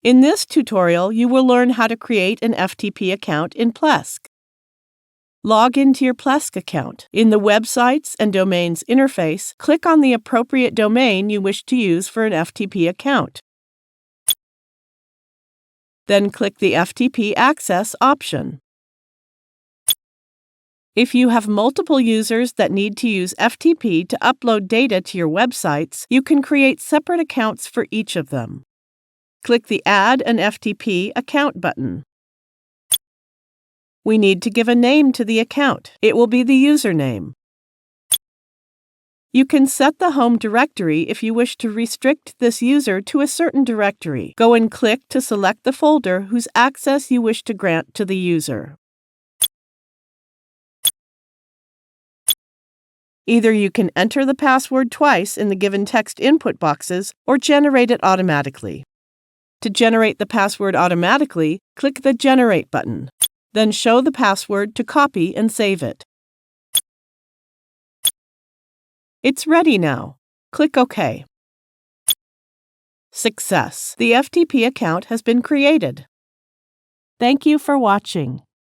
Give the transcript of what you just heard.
In this tutorial, you will learn how to create an FTP account in Plesk. Log into your Plesk account. In the Websites and Domains interface, click on the appropriate domain you wish to use for an FTP account. Then click the FTP Access option. If you have multiple users that need to use FTP to upload data to your websites, you can create separate accounts for each of them. Click the Add an FTP Account button. We need to give a name to the account. It will be the username. You can set the home directory if you wish to restrict this user to a certain directory. Go and click to select the folder whose access you wish to grant to the user. Either you can enter the password twice in the given text input boxes or generate it automatically. To generate the password automatically, click the Generate button. Then show the password to copy and save it. It's ready now. Click OK. Success! The FTP account has been created. Thank you for watching.